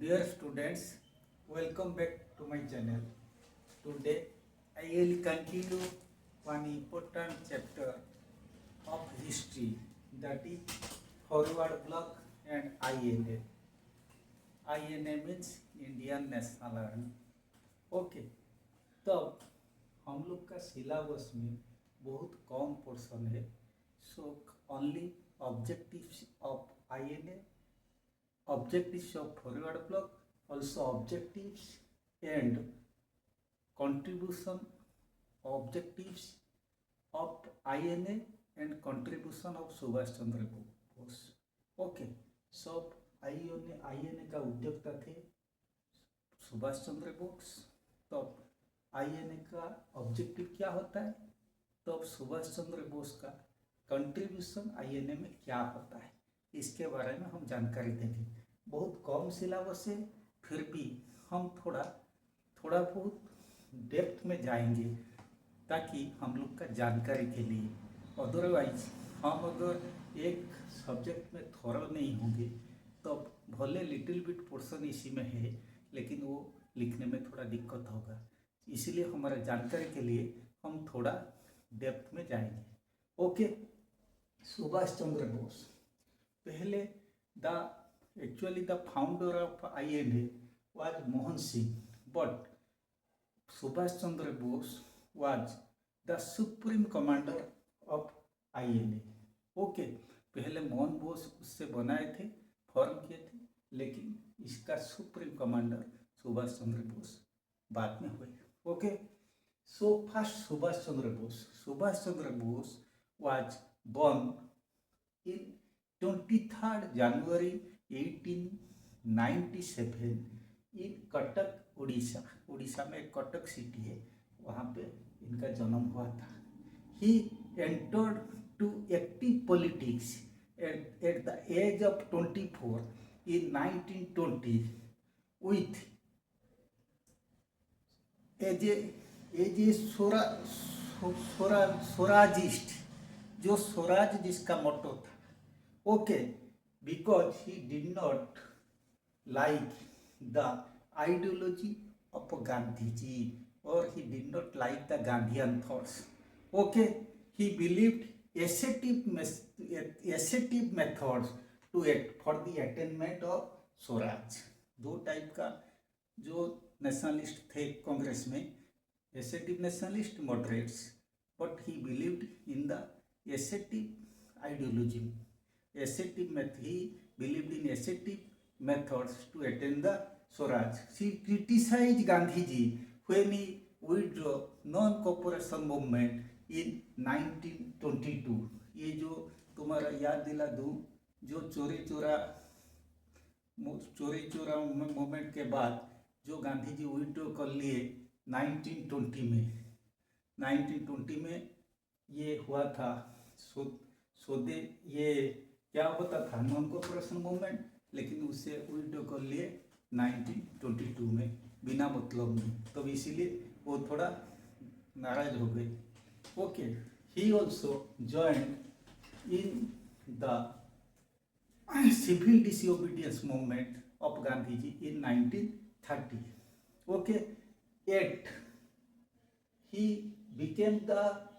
Dear students, welcome back to my channel. Today I will continue one important chapter of history, that is forward block and INA. INA means Indian National Army. Okay, तब हम लोग का syllabus में बहुत कम portion है. So only objectives of INA, objectives of forward block, also objectives and contribution, objectives of INA and contribution of Subhash Chandra Bose. Okay, सब INA का उद्योक्ता थे सुभाष चंद्र बोस. तब INA का ऑब्जेक्टिव क्या होता है, तब सुभाष चंद्र बोस का कंट्रीब्यूशन INA में क्या होता है, इसके बारे में हम जानकारी देंगे. बहुत कम सिलेबस है, फिर भी हम थोड़ा बहुत डेप्थ में जाएंगे ताकि हम लोग का जानकारी के लिए. अदरवाइज हम अगर एक सब्जेक्ट में थोड़ा नहीं होंगे तब भले लिटिल बिट पोर्शन इसी में है लेकिन वो लिखने में थोड़ा दिक्कत होगा. इसलिए हमारा जानकारी के लिए हम थोड़ा डेप्थ में जाएंगे. ओके, सुभाष चंद्र बोस पहले actually the founder of INA was Mohan Singh, but Subhash Chandra Bose was the supreme commander of INA. Okay, पहले मोहन बोस उससे बनाए थे, फॉर्म किए थे, लेकिन इसका सुप्रीम कमांडर सुभाष चंद्र बोस बाद में हुए. Okay, so first Subhash Chandra Bose was born in 23rd January 1897 इन कटक उड़ीसा में एक कटक सिटी है, वहाँ पे इनका जन्म हुआ था. He entered to active politics at the age of 24 in 1920 with as a Swarajist, जो स्वराज जिसका मोटो था. Okay, because he did not like the ideology of Gandhiji or he did not like the Gandhian thoughts. Okay, he believed ascetic methods for the attainment of Swaraj. दो type का जो nationalist थे कांग्रेस में, ascetic nationalist moderates, but he believed in the ascetic ideology. He believed in ascetic methods to attain the Swaraj. She criticized Gandhiji when he withdrew non-cooperation movement in 1922. ये जो तुम्हारा याद दिला दूँ, जो चोरी चोरा मूवमेंट के बाद जो गांधी जी विड्रॉ कर लिए 1920 में ये हुआ था. ये क्या होता था, नॉन कॉर्पोरेशन मूवमेंट, लेकिन उससे विड्रॉ कर लिए 1922 में बिना मतलब में, तो इसीलिए वो थोड़ा नाराज हो गए. Okay, he also joined in the civil disobedience movement of Gandhi ji in 1930. Okay, at he became the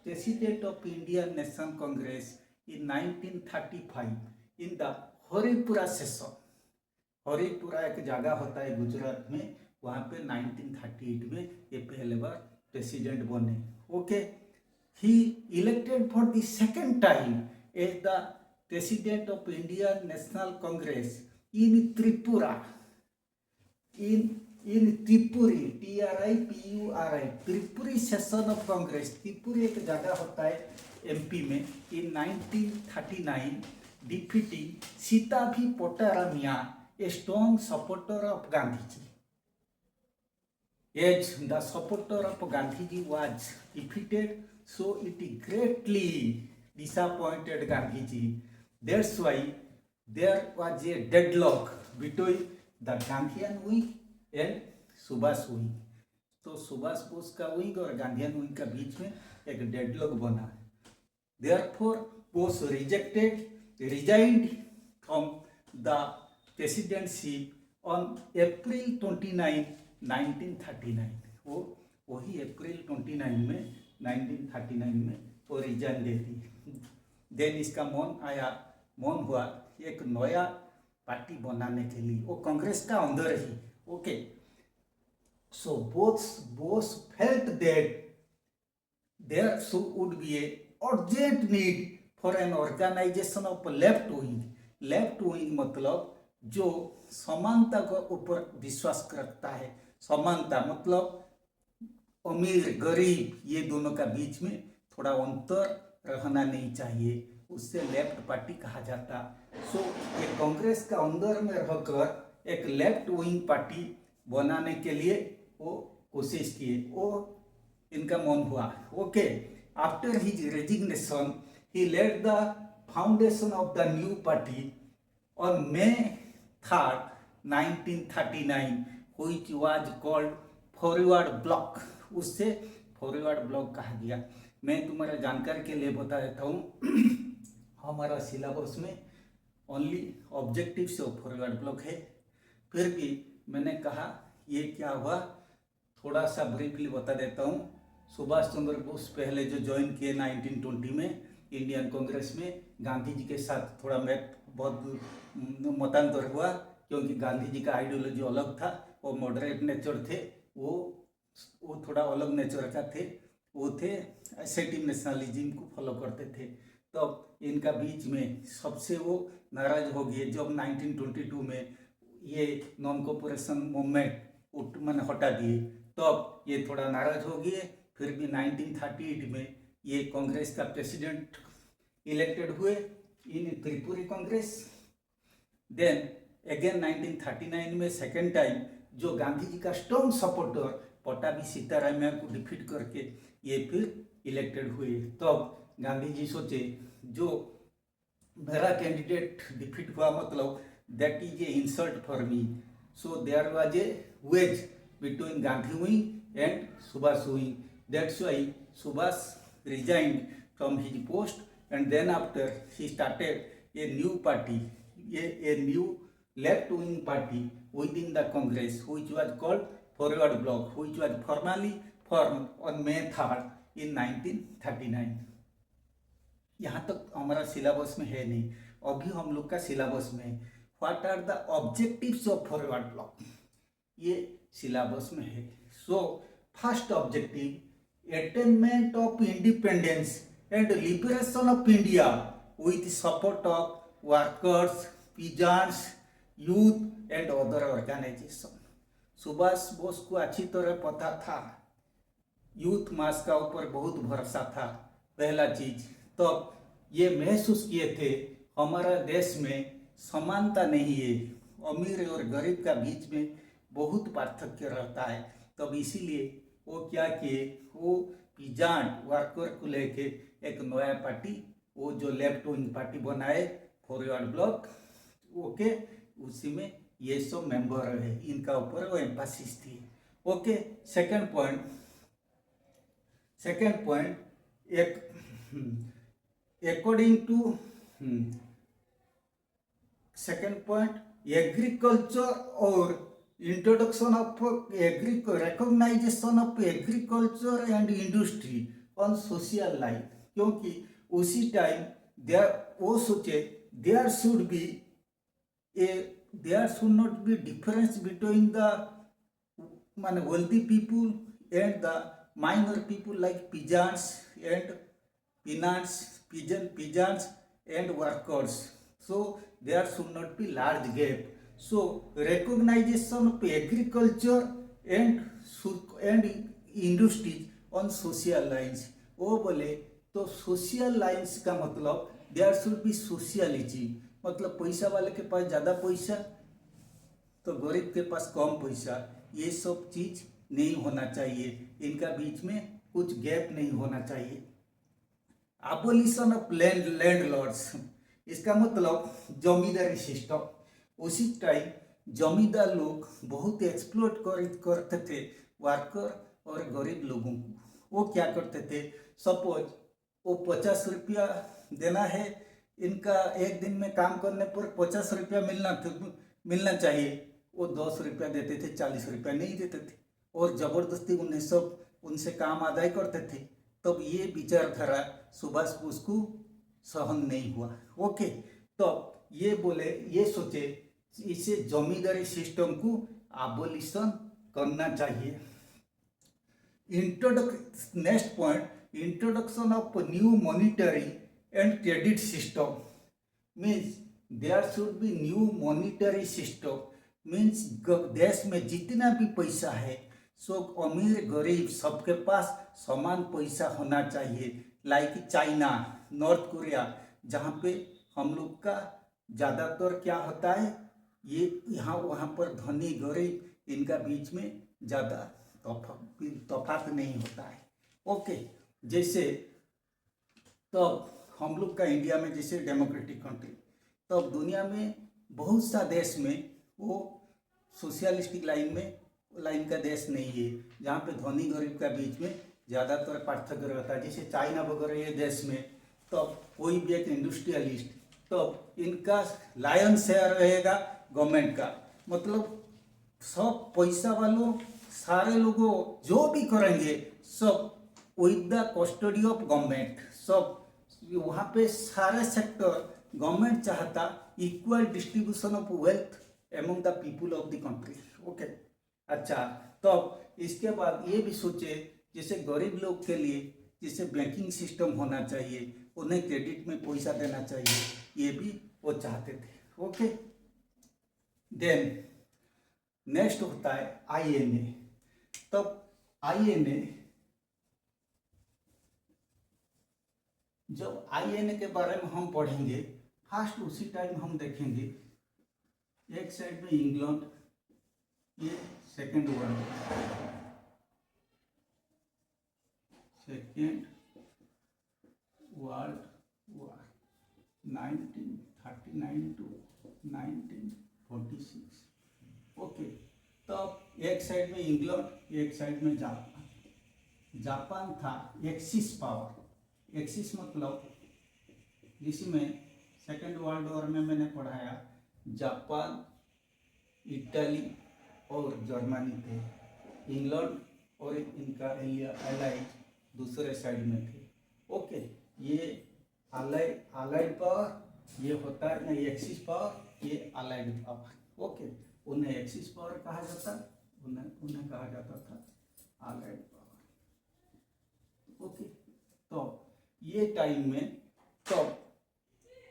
president of Indian National Congress in 1935 in the Haripura session. Haripura एक जगह होता है गुजरात में, वहाँ पे 1938 में ये पहले बार प्रेसिडेंट बने. Okay, he elected for the second time as the president of Indian National Congress in Tripura, in Tripuri TRIPURI, Tripuri session of Congress. Tripuri एक जगह होता है MP में in 1939, defeating Sitavi Potteramia, a strong supporter of Gandhiji. As the supporter of Gandhiji was defeated, so it greatly disappointed Gandhiji. That's why there was a deadlock between the Gandhian wing and Subhash wing. तो सुभाष बोस का wing और Gandhian wing का बीच में एक deadlock बना. Therefore, Bose resigned from the presidency on April 29, 1939 वो वही अप्रैल 29 में 1939 में वो रिजाइन दे दी। देन इसका मन हुआ एक नया पार्टी बनाने के लिए, वो कांग्रेस का अंदर ही। Okay, so both felt that there would be a urgent need for an organization of left wing। Left wing मतलब जो समानता के ऊपर विश्वास रखता है। समानता मतलब अमीर गरीब ये दोनों का बीच में थोड़ा अंतर रहना नहीं चाहिए, उससे लेफ्ट पार्टी कहा जाता। सो ये कांग्रेस का अंदर में रहकर एक लेफ्ट विंग पार्टी बनाने के लिए वो कोशिश किए, वो इनका मन हुआ। Okay, after his resignation he laid the foundation of the new party on May 3, 1939 which was called Forward Bloc. उससे फॉरवर्ड ब्लॉक कहा गया। मैं तुम्हारा जानकारी के लिए बता देता हूँ हमारा सिलेबस में ओनली ऑब्जेक्टिव से फॉरवर्ड ब्लॉक है, फिर भी मैंने कहा ये क्या हुआ थोड़ा सा ब्रीफली बता देता हूँ। सुभाष चंद्र बोस पहले जो ज्वाइन किए 1920 में इंडियन कांग्रेस में, गांधी जी के साथ थोड़ा बहुत मतांतर हुआ, क्योंकि गांधी जी का आइडियोलॉजी अलग था, वो मॉडरेट नेचर थे, वो थोड़ा अलग नेचर का थे, वो थे एसेटिव नेशनलिज्म को फॉलो करते थे। तो इनका बीच में सबसे वो नाराज हो गए जब 1922 में ये नॉन कोऑपरेशन मूवमेंट मैंने हटा दिए, तब ये थोड़ा नाराज हो गए। फिर भी 1938 में ये कांग्रेस का प्रेसिडेंट इलेक्टेड हुए इन त्रिपुरी कांग्रेस। देन अगेन 1939 में सेकेंड टाइम जो गांधी जी का स्ट्रॉन्ग सपोर्टर पट्टाभी सीतारामैया को डिफीट करके ये फिर इलेक्टेड हुए। तब गांधी जी सोचे जो मेरा कैंडिडेट डिफीट हुआ मतलब that is a insult for me. So there was a wedge between Gandhi wing and Subhas wing. That's why Subhas resigned from his post, and then after he started a new party, a new left-wing party within the Congress, which was called Forward Bloc, which was formally formed on May 3rd in 1939। यहाँ तक हमारा syllabus में है नहीं, अभी हम लोग का सिलेबस में what are the objectives of Forward Bloc, ये सिलेबस में है। So first objective attainment of independence and liberation of India with support of workers, peasants, youth and other organizations। Subhash Bose को अच्छी तरह पता था यूथ मास का ऊपर बहुत भरोसा था। पहला चीज तो ये महसूस किए थे हमारा देश में समानता नहीं है, अमीर और गरीब का बीच में बहुत पार्थक्य रहता है। तब इसीलिए वो क्या किए, वो पीजांट वर्कर को लेके एक नया पार्टी वो जो लेफ्ट विंग पार्टी बनाए फॉरवर्ड ब्लॉक। ओके, उसी में ये सब मेंबर है, इनका ऊपर वो एम्फासिस थी। ओके, सेकंड पॉइंट एक according to second point agriculture और introduction of recognition of agriculture and industry on social life, क्योंकि उसी टाइम वो सोचे there should not be difference between the many wealthy people and the minor people like peasants and workers. So there should not be large gap. So recognition of agriculture and industries on social lines। वो बोले तो social lines का मतलब there should B सोशियलिटी, मतलब पैसा वाले के पास ज़्यादा पैसा तो गरीब के पास कम पैसा, ये सब चीज़ नहीं होना चाहिए, इनका बीच में कुछ गैप नहीं होना चाहिए। एबोलिशन ऑफ लैंडलॉर्ड्स, इसका मतलब जमींदारी सिस्टम। उसी टाइम जमींदार लोग बहुत एक्सप्लॉइट करते थे वर्कर और गरीब लोगों को। वो क्या करते थे, सपोज वो 50 रुपया देना है, इनका एक दिन में काम करने पर 50 रुपया मिलना चाहिए, वो 10 रुपया देते थे, 40 रुपया नहीं देते थे और ज़बरदस्ती उन्हें सब उनसे काम अदाय करते थे। तब ये विचारधारा सुभाष बोस को सहन नहीं हुआ। ओके, तो ये बोले, ये सोचे इसे जमींदारी सिस्टम को एबोलिशन करना चाहिए। Next point, introduction of new monetary and credit system means there should be new monetary system means देश में जितना भी पैसा है सब अमीर गरीब सबके पास समान पैसा होना चाहिए। लाइक चाइना, नॉर्थ कोरिया, जहाँ पे हम लोग का ज़्यादातर क्या होता है, ये यहाँ वहाँ पर धनी गरीब इनका बीच में ज़्यादा तफात नहीं होता है। ओके, जैसे तब हम लोग का इंडिया में जैसे डेमोक्रेटिक कंट्री, तब दुनिया में बहुत सा देश में वो सोशलिस्टिक लाइन का देश नहीं है, जहाँ पे धनी गरीब का बीच में ज़्यादातर पार्थक्य रहता है। जैसे चाइना वगैरह ये देश में तब कोई भी एक इंडस्ट्रियलिस्ट, तब इनका लायन शेयर रहेगा गवर्नमेंट का, मतलब सब पैसा वालों सारे लोगों जो भी करेंगे सब with the custody of government, सब वहाँ पे सारे सेक्टर गवर्नमेंट चाहता equal distribution of wealth among the people of the country. Okay, अच्छा, तो इसके बाद ये भी सोचे जैसे गरीब लोग के लिए जैसे बैंकिंग सिस्टम होना चाहिए, उन्हें क्रेडिट में पैसा देना चाहिए, ये भी वो चाहते थे। ओके, देन नेक्स्ट होता है आईएनए। तब आईएनए, जब आईएनए के बारे में हम पढ़ेंगे फर्स्ट उसी टाइम हम देखेंगे एक साइड में इंग्लैंड, ये second world war 1939 to 1946। Okay, तब एक साइड में इंग्लैंड, एक साइड में जापान। जापान था एक्सिस पावर। एक्सिस मतलब जिसमें सेकेंड वर्ल्ड वॉर में मैंने पढ़ाया जापान, इटली और जर्मनी थे, इंग्लैंड और इनका एलाइड दूसरे साइड में थे। ओके, ये अलाइड पावर ये होता है ना, एक्सिस पावर, ये अलाइड पावर। ओके, उन्हें एक्सिस पावर कहा जाता, उन्हें कहा जाता था अलाइड पावर। ओके, तो ये टाइम में तब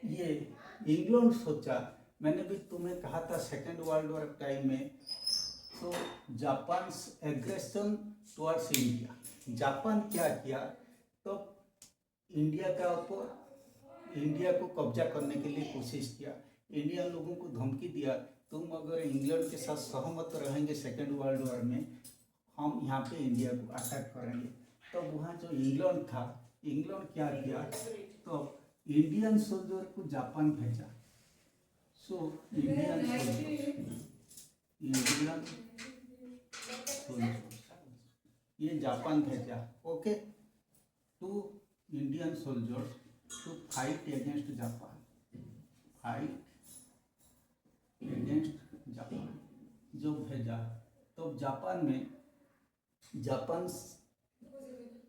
ये इंग्लैंड सोचा, मैंने भी तुम्हें कहा था सेकेंड वर्ल्ड वॉर टाइम में, तो Japan aggression towards India, Japan क्या किया, तो इंडिया का ऊपर इंडिया को कब्जा करने के लिए कोशिश किया। इंडियन लोगों को धमकी दिया, तुम अगर इंग्लैंड के साथ सहमत रहेंगे सेकेंड वर्ल्ड वॉर में, हम यहाँ पे इंडिया को अटैक करेंगे। तो वहाँ जो इंग्लैंड था, इंग्लैंड क्या किया, तो इंडियन सोल्जर को जापान भेजा। सो इंडियन सोल्जर ये जापान भेजा। Okay, to Indian soldiers to fight against Japan, fight against Japan जो भेजा। तो जापान में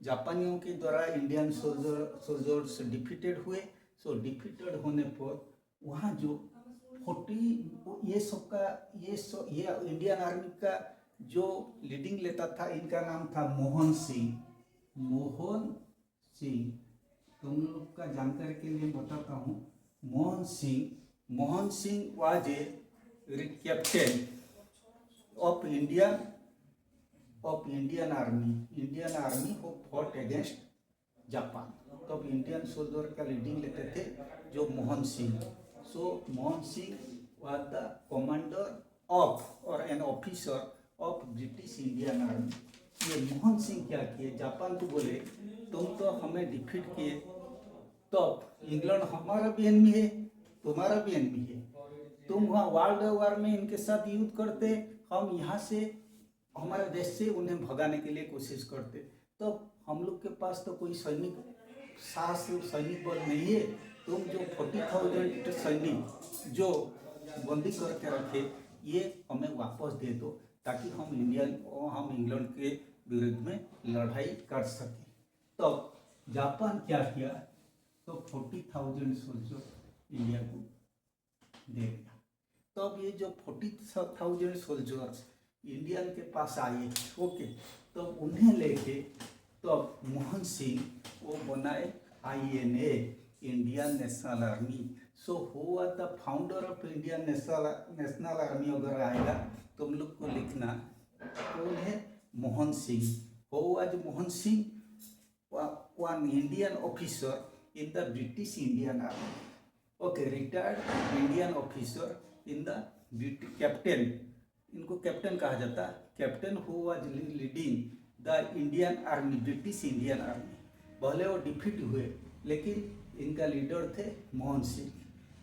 जापानियों के द्वारा इंडियन सोल्जर्स डिफीटेड हुए। सो डिफीटेड होने पर वहाँ जो 40 ये इंडियन आर्मी का जो लीडिंग लेता था, इनका नाम था मोहन सिंह। मोहन सिंह, तुम लोग का जानकारी के लिए बताता हूँ, Mohan Singh was a captain of Indian army who fought against Japan. तब इंडियन सोल्जर का लीडिंग लेते थे जो Mohan Singh. So Mohan Singh was the commander of और an officer of British Indian army. ये मोहन सिंह क्या किए, जापान को बोले तुम तो हमें डिफीट किए, तो इंग्लैंड हमारा भी एनिमी है, तुम्हारा भी एनिमी है, तुम वहाँ वर्ल्ड वॉर में इनके साथ युद्ध करते, हम यहाँ से हमारे देश से उन्हें भगाने के लिए कोशिश करते। तो हम लोग के पास तो कोई सैनिक बल नहीं है, तुम जो 40,000 सैनिक जो बंदी करके रखे, ये हमें वापस दे दो ताकि हम इंग्लैंड के विरुद्ध में लड़ाई कर सकें। तब जापान क्या किया, तो 40,000 सोल्जर इंडिया को दे दिया। तब ये जो 40,000 सोल्जर्स इंडियन के पास आए, ओके, तब उन्हें लेके तब मोहन सिंह वो बनाए INA, Indian National Army. So who are the founder of Indian National Army अगर आएगा तुम लोग को लिखना, कौन है, Mohan Singh. Who was Mohan Singh, one Indian officer in the British Indian Army, okay, retired Indian officer in the British captain, इनको captain कहा जाता, captain who was leading the Indian army, British Indian Army. भले वो डिफीट हुए लेकिन इनका लीडर थे मोहन सिंह।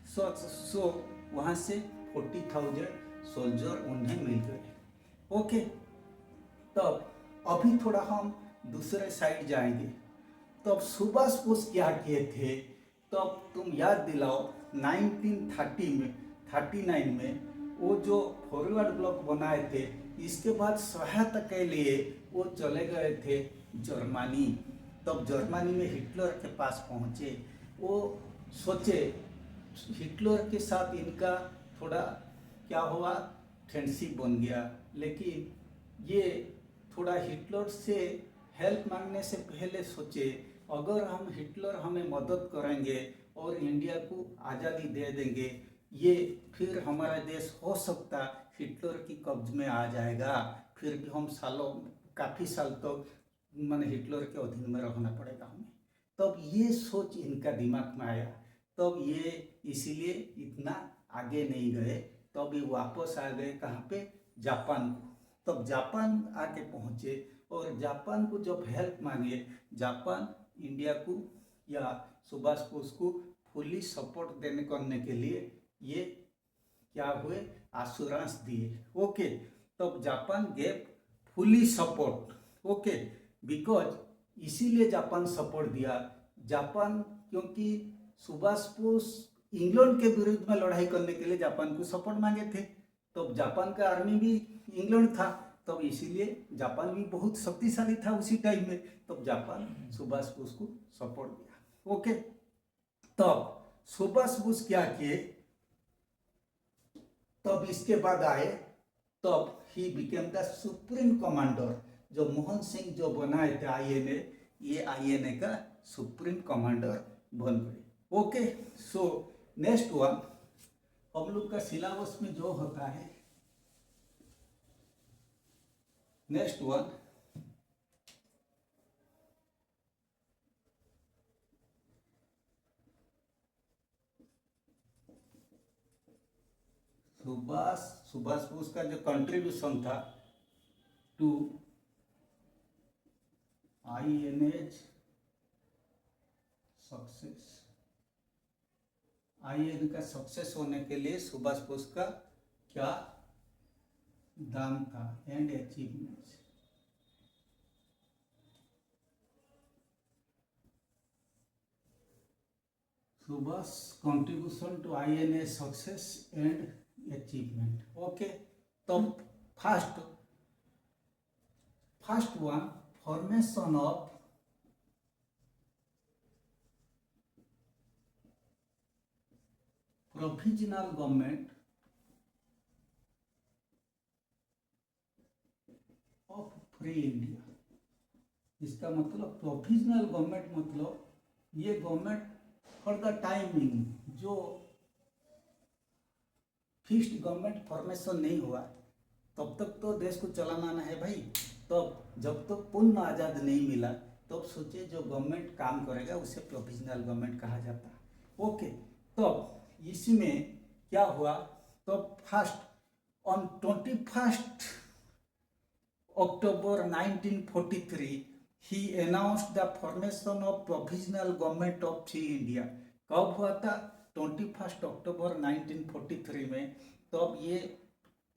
सो वहाँ से 40,000 सोल्जर उन्हें मिल गए, ओके। तब अभी थोड़ा हम दूसरे साइड जाएंगे। तब सुभाष बोस क्या किए थे, तब तुम याद दिलाओ 1939 में वो जो फॉरवर्ड ब्लॉक बनाए थे, इसके बाद सहायता के लिए वो चले गए थे जर्मनी। तब जर्मनी में हिटलर के पास पहुँचे, वो सोचे हिटलर के साथ इनका थोड़ा क्या हुआ, फ्रेंडशिप बन गया। लेकिन ये थोड़ा हिटलर से हेल्प मांगने से पहले सोचे अगर हम हिटलर हमें मदद करेंगे और इंडिया को आज़ादी दे देंगे, ये फिर हमारा देश हो सकता हिटलर की कब्ज में आ जाएगा, फिर भी हम काफ़ी साल तो मैंने हिटलर के अधीन में रहना पड़ेगा हमें। तब ये सोच इनका दिमाग में आया, तब ये इसीलिए इतना आगे नहीं गए। तब ये वापस आ गए कहाँ पे, जापान को। तब जापान आके पहुँचे और जापान को जब हेल्प मांगे, जापान इंडिया को या सुभाष बोस को फुली सपोर्ट करने के लिए ये क्या हुए, आश्योरेंस दिए, ओके। तब Japan gave fully support, okay, because इसीलिए जापान सपोर्ट दिया, जापान क्योंकि सुभाष बोस इंग्लैंड के विरुद्ध में लड़ाई करने के लिए जापान को सपोर्ट मांगे थे। तब जापान का आर्मी भी इंग्लैंड था, तब इसीलिए जापान भी बहुत शक्तिशाली था उसी टाइम में। तब जापान सुभाष बोस को सपोर्ट दिया, ओके। तब सुभाष बोस क्या किए, तब इसके बाद आए, तब ही बिकेम द सुप्रीम कमांडर। जो मोहन सिंह जो बनाए थे INA, ये INA का सुप्रीम कमांडर बन गए, ओके। सो नेक्स्ट वन, हम लोग का सिलेबस में जो होता है, नेक्स्ट वन, सुभाष बोस का जो कंट्रीब्यूशन था टू INA's सक्सेस, INA का सक्सेस होने के लिए सुभाष बोस का क्या दान था, and achievements. Subhash contribution to INA success and achievement, okay. तो first one, formation of provisional government of free India. इसका मतलब प्रोविजनल गवर्नमेंट मतलब ये गवर्नमेंट फॉर द टाइमिंग, जो फिक्स्ड गवर्नमेंट फॉर्मेशन नहीं हुआ तब तक तो देश को चलाना है भाई। तब जब तक पूर्ण आज़ाद नहीं मिला तब सोचे जो गवर्नमेंट काम करेगा उसे प्रोविजनल गवर्नमेंट कहा जाता, ओके। तब इसमें क्या हुआ, तो first on 21 October 1943 he announced the formation of provisional government of free India। कब हुआ था, 21 अक्टूबर 1943 में। तब ये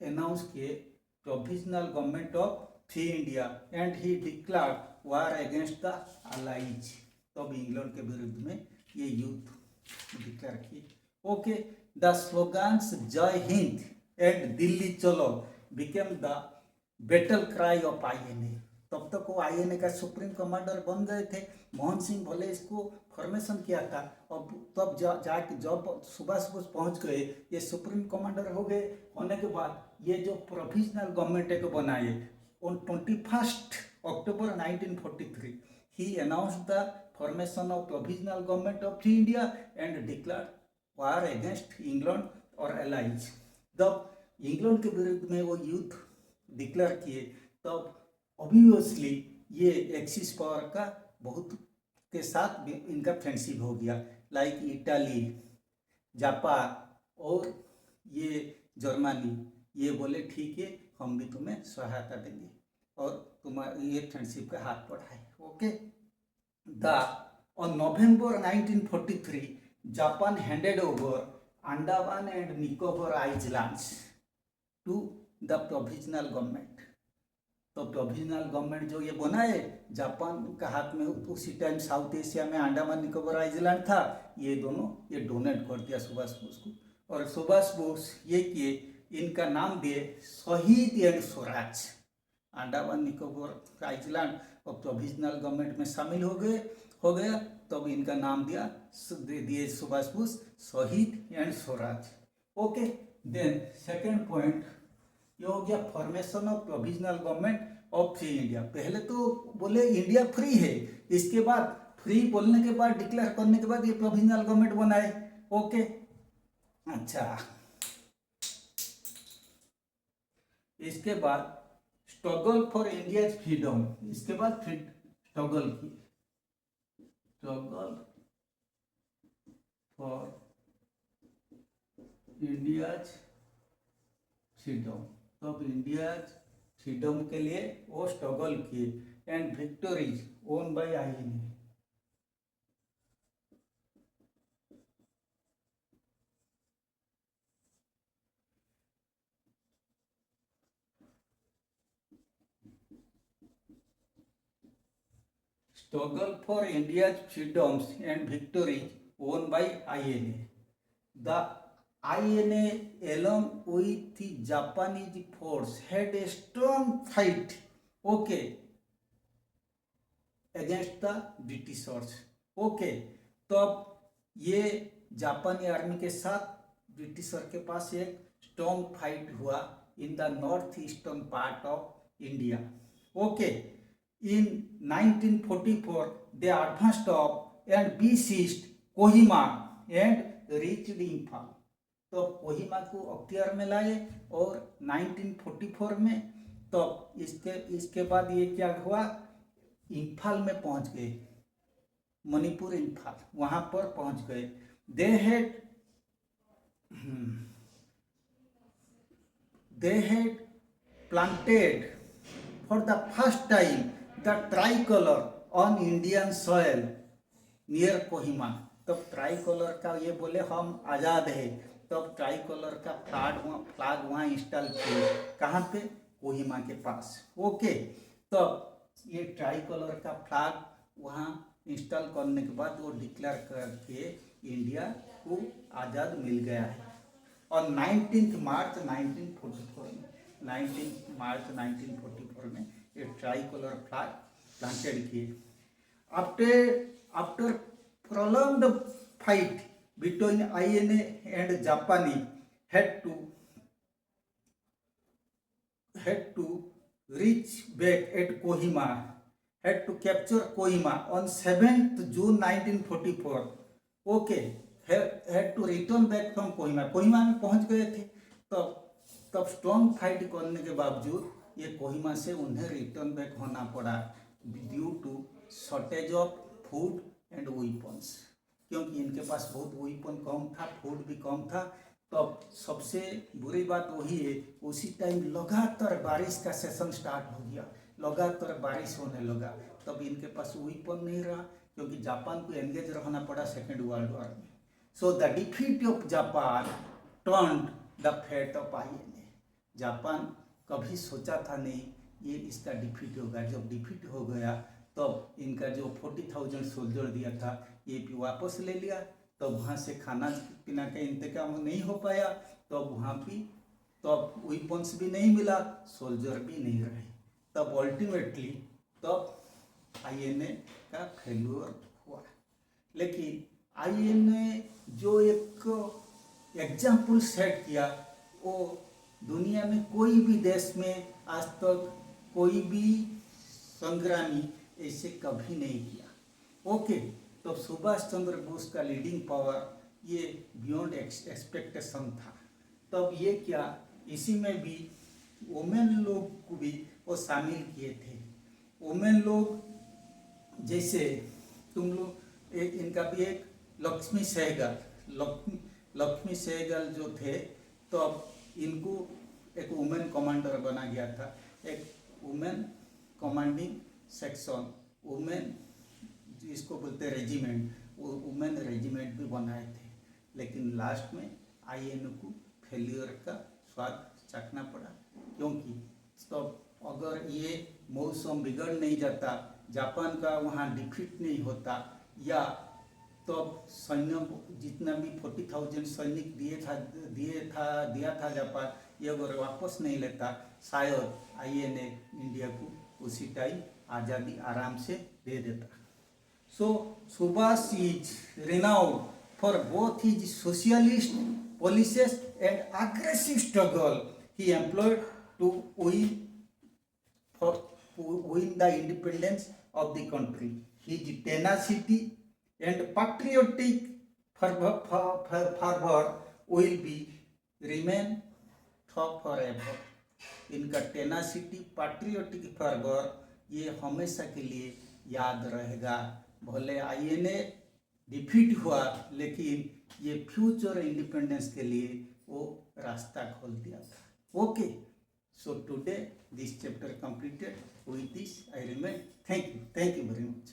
अनाउंस किए provisional government of free India and he declared war against the allies. तब इंग्लैंड के विरुद्ध में ये युद्ध डिक्लेयर किए, ओके। द स्लोगन्स जय हिंद एंड दिल्ली चलो became the battle cry of INA. तब तक वो आईएनए का सुप्रीम कमांडर बन गए थे। मोहन सिंह भले इसको फॉर्मेशन किया था और तब जाके जब सुभाष बोस पहुंच गए, ये सुप्रीम कमांडर हो गए। होने के बाद ये जो प्रोविजनल गवर्नमेंट है को बनाए on 21 October 1943 he announced the formation of provisional government of free India and declared war against England और allies। तब इंग्लैंड के विरुद्ध में वो युद्ध डिक्लेयर किए, तब ऑब्वियसली ये एक्सिस पावर का बहुत के साथ इनका फ्रेंडशिप हो गया, लाइक इटाली, जापान और ये जर्मनी। ये बोले ठीक है हम भी तुम्हें सहायता देंगे और तुम्हारे ये फ्रेंडशिप का हाथ बढ़ाए। Okay, on November 1943 Japan handed over Andaman and Nicobar Islands to the provisional government। तो प्रोविजनल गवर्नमेंट जो ये बनाए जापान का हाथ में, उसी टाइम साउथ एशिया में अंडमान निकोबार आइलैंड था, ये दोनों ये डोनेट कर दिया सुभाष बोस को। और सुभाष बोस ये किए, इनका नाम दिए शहीद एंड स्वराज। अंडमान निकोबार आइलैंड और प्रोविजनल गवर्नमेंट में शामिल हो गया, तब इनका नाम दिए Subhas Bose Shaheed and Swaraj. Okay, then second point ये हो गया formation of provisional government of free India. पहले तो बोले इंडिया फ्री है, इसके बाद फ्री बोलने के बाद डिक्लेयर करने के बाद ये प्रोविजनल गवर्नमेंट बनाए। ओके, अच्छा, इसके बाद स्ट्रगल फॉर इंडिया फ्रीडम। इसके बाद स्ट्रगल फॉर इंडिया फ्रीडम। तब इंडिया फ्रीडम के लिए वो स्ट्रगल किए and victories won by INA. Struggle for India's freedoms and victories won by INA. The INA, along with the Japanese force, had a strong fight, okay, against the Britishers. Okay, तब ये जापानी army के साथ britisher के पास एक strong fight हुआ in the north eastern part of India. Okay, in 1944 they advanced up and besieged Kohima and reached Imphal. तो कोहिमा को अख्तियार में लाए और 1944 में तब इसके बाद ये क्या हुआ, इम्फाल में पहुंच गए, मणिपुर इम्फाल, वहां पर पहुंच गए। they had planted for the first time the tricolor on Indian soil near Kohima. तब ट्राइकलर का ये बोले हम आज़ाद है, तब ट्राइकलर का फ्लैग वहाँ इंस्टॉल किए, कहाँ पे, कोहिमा के पास। ओके, तब ये ट्राइकलर का फ्लैग वहाँ इंस्टॉल करने के बाद वो डिक्लेयर करके इंडिया को आज़ाद मिल गया है। और 19 मार्च 1944 में ये ट्राइकलर फ्लैग प्लांटेड किए। After prolonged fight between INA and Japanese had to reach back at Kohima, had to capture Kohima on 7th June 1944। Okay, had to return back from Kohima। Kohima में पहुंच गए थे, तब स्ट्रॉन्ग फाइट करने के बावजूद ये कोहिमा से उन्हें रिटर्न बैक होना पड़ा due to shortage of food and weapons, क्योंकि इनके पास बहुत वेपन कम था, फूड भी कम था। तब सबसे बुरी बात वही है, उसी टाइम लगातार बारिश का सेशन स्टार्ट हो गया, लगातार बारिश होने लगा, तब इनके पास वेपन नहीं रहा, क्योंकि जापान को एंगेज रहना पड़ा सेकेंड वर्ल्ड वॉर में। So the defeat of Japan turned the fate of INA. Japan कभी सोचा था नहीं ये इसका डिफीट होगा, जब डिफीट हो गया तब इनका जो 40,000 सोल्जर दिया था ये भी वापस ले लिया। तब वहाँ से खाना पीना का इंतजाम नहीं हो पाया, तब वहाँ भी तब वेपन्स भी नहीं मिला, सोल्जर भी नहीं रहे, तब अल्टीमेटली तब आईएनए का फेल्यूर हुआ। लेकिन आईएनए जो एक एग्जाम्पल सेट किया, वो दुनिया में कोई भी देश में आज तक कोई भी संग्रामी ऐसे कभी नहीं किया। ओके, तो सुभाष चंद्र बोस का लीडिंग पावर ये बियॉन्ड एक्सपेक्टेशन था। तब ये क्या, इसी में भी वुमेन लोग को भी वो शामिल किए थे। वुमेन लोग जैसे तुम लोग इनका भी एक लक्ष्मी सहगल जो थे, तो अब इनको एक वुमेन कमांडर बना गया था, एक वुमेन कमांडिंग सेक्शन, वुमेन जिसको बोलते रेजिमेंट, वो वुमेन रेजिमेंट भी बनाए थे। लेकिन लास्ट में आईएनए को फेल्यूर का स्वाद चखना पड़ा, क्योंकि तो अगर ये मौसम बिगड़ नहीं जाता, जापान का वहाँ डिफीट नहीं होता, या तो सैन्य जितना भी 40,000 सैनिक दिया था जापान, ये अगर वापस नहीं लेता, शायद आईएनए इंडिया को उसी टाइम आज़ादी आराम से दे देता। So Subhash is renowned for both his socialist policies and aggressive struggle he employed to win the independence of the country. His tenacity and patriotic fervor will be remain forever. इनका tenacity, patriotic fervour ये हमेशा के लिए याद रहेगा। भले INA defeat हुआ, लेकिन ये फ्यूचर इंडिपेंडेंस के लिए वो रास्ता खोल दिया था। Okay, so today this chapter completed, with this I remain. Thank you very much.